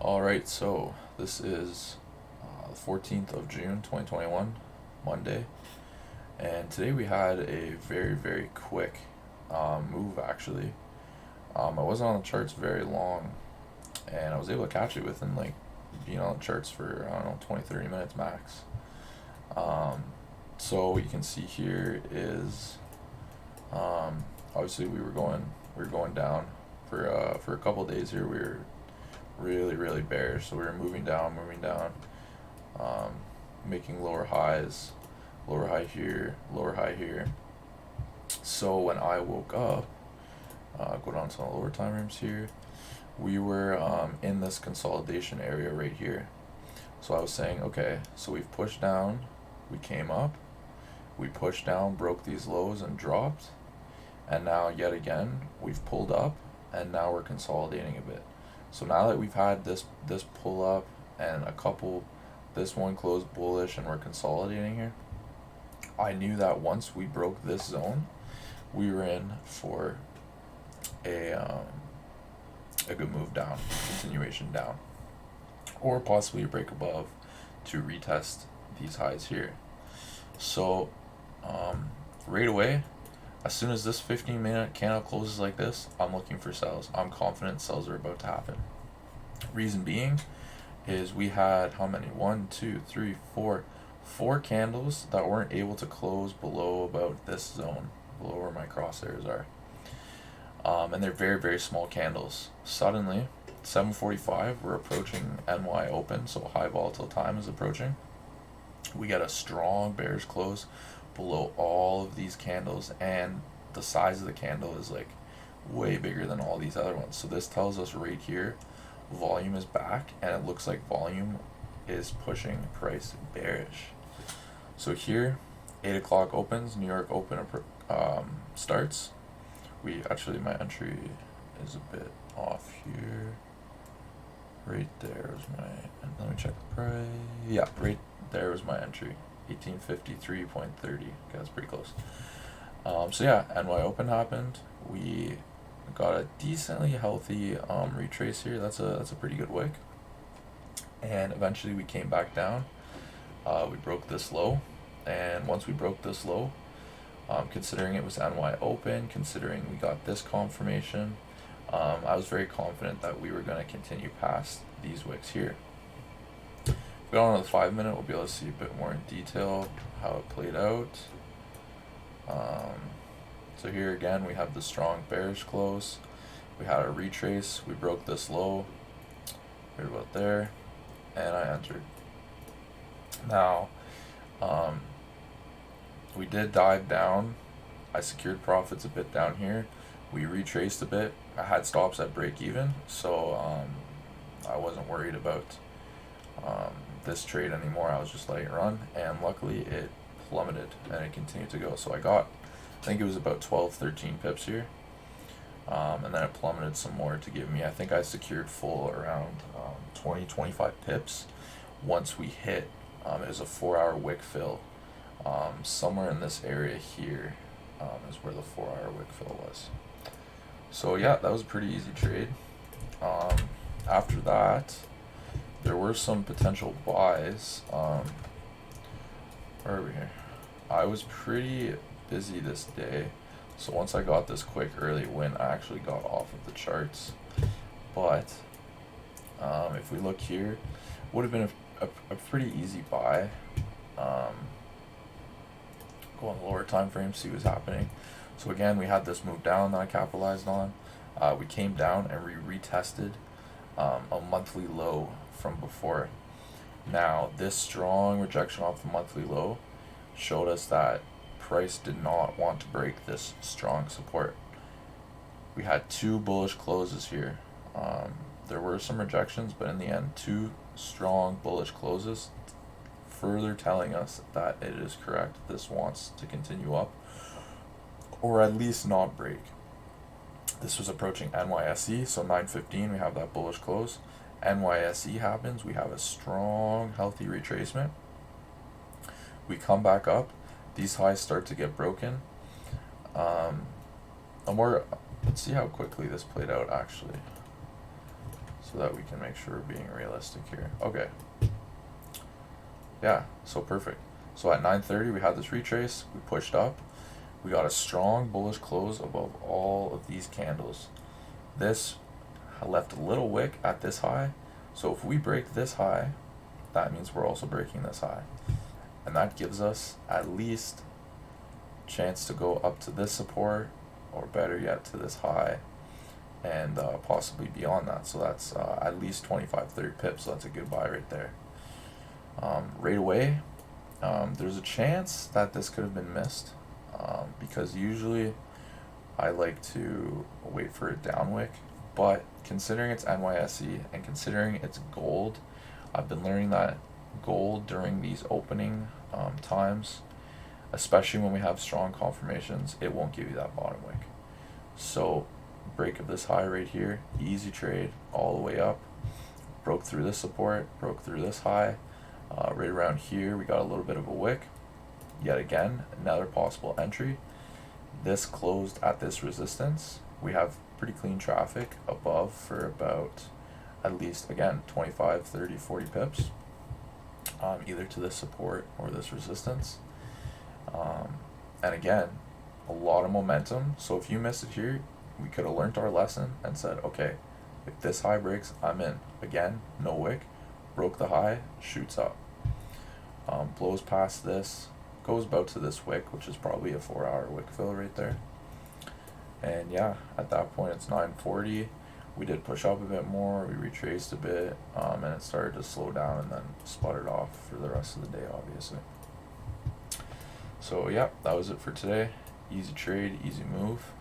All right, so this is the 14th of June, 2021, Monday, and today we had a very quick move actually. I wasn't on the charts very long, and I was able to catch it within like being on the charts for, I don't know, 20-30 minutes max. Um, so what you can see here is obviously we were going down for a couple days here. We were really bearish, so we were moving down, um, making lower highs, lower high here, lower high here. So when I woke up, go down to the lower time frames here, we were in this consolidation area right here. So I was saying, okay, so we've pushed down, we came up, we pushed down, broke these lows and dropped, and now yet again we've pulled up, and now we're consolidating a bit. So now that we've had this pull up and a couple, this one closed bullish and we're consolidating here, I knew that once we broke this zone, we were in for a good move down, continuation down, or possibly a break above to retest these highs here. So right away, as soon as this 15-minute candle closes like this, I'm looking for sells. I'm confident sells are about to happen. Reason being is we had how many? 1, 2, 3, 4. 4 candles that weren't able to close below about this zone, below where my crosshairs are. And they're very small candles. Suddenly, 7:45, we're approaching NY open, so high volatile time is approaching. We get a strong bearish close below all of these candles, and the size of the candle is like way bigger than all these other ones. So this tells us right here, volume is back, and it looks like volume is pushing price bearish. So here, 8 o'clock opens, New York open starts. My entry is a bit off here. Right there was my, and let me check the price. Yeah, right there was my entry, 1853.30. Okay, that's pretty close. So yeah, NY open happened. We got a decently healthy retrace here. That's a pretty good wick. And eventually we came back down. We broke this low, and once we broke this low, considering it was NY open, considering we got this confirmation, I was very confident that we were going to continue past these wicks here. If we go on to the 5-minute, we'll be able to see a bit more in detail how it played out. So here again, we have the strong bearish close. We had a retrace. We broke this low right about there, and I entered. Now, we did dive down. I secured profits a bit down here. We retraced a bit. I had stops at break even, so I wasn't worried about this trade anymore. I was just letting it run, and luckily it plummeted and it continued to go. So I got, I think it was about 12-13 pips here, and then it plummeted some more to give me, I think I secured full around 20-25 pips once we hit, it was a 4-hour wick fill. Somewhere in this area here is where the 4-hour wick fill was. So yeah, that was a pretty easy trade. After that, there were some potential buys. Where are we here? I was pretty busy this day, so once I got this quick early win, I actually got off of the charts. But if we look here, would have been a pretty easy buy. Go on the lower time frame, see what's happening. So again, we had this move down that I capitalized on. We came down and we retested a monthly low from before. Now, this strong rejection off the monthly low showed us that price did not want to break this strong support. We had 2 bullish closes here. There were some rejections, but in the end, 2 strong bullish closes, further telling us that it is correct. This wants to continue up, or at least not break. This was approaching NYSE, so 9:15 we have that bullish close. NYSE happens, we have a strong healthy retracement. We come back up, these highs start to get broken. Let's see how quickly this played out actually. So so that we can make sure we're being realistic here. Okay. Yeah, so perfect. So at 9:30 we had this retrace, we pushed up, we got a strong bullish close above all of these candles. This left a little wick at this high, so if we break this high, that means we're also breaking this high. And that gives us at least chance to go up to this support, or better yet to this high, and possibly beyond that. So that's at least 25-30 pips, so that's a good buy right there. Right away, there's a chance that this could have been missed, because usually I like to wait for a down wick, but considering it's NYSE and considering it's gold, I've been learning that gold during these opening times, especially when we have strong confirmations, it won't give you that bottom wick. So break of this high right here, easy trade all the way up, broke through this support, broke through this high, right around here we got a little bit of a wick, yet again another possible entry. This closed at this resistance. We have pretty clean traffic above for about at least, again, 25, 30, 40 pips, either to this support or this resistance. And again, a lot of momentum. So if you missed it here, we could have learned our lesson and said, okay, if this high breaks, I'm in. Again, no wick, broke the high, shoots up, blows past this, goes about to this wick, which is probably a 4-hour wick fill right there. And yeah, at that point it's 9:40. We did push up a bit more, we retraced a bit, and it started to slow down and then sputtered off for the rest of the day, obviously. So yeah, that was it for today. Easy trade, easy move.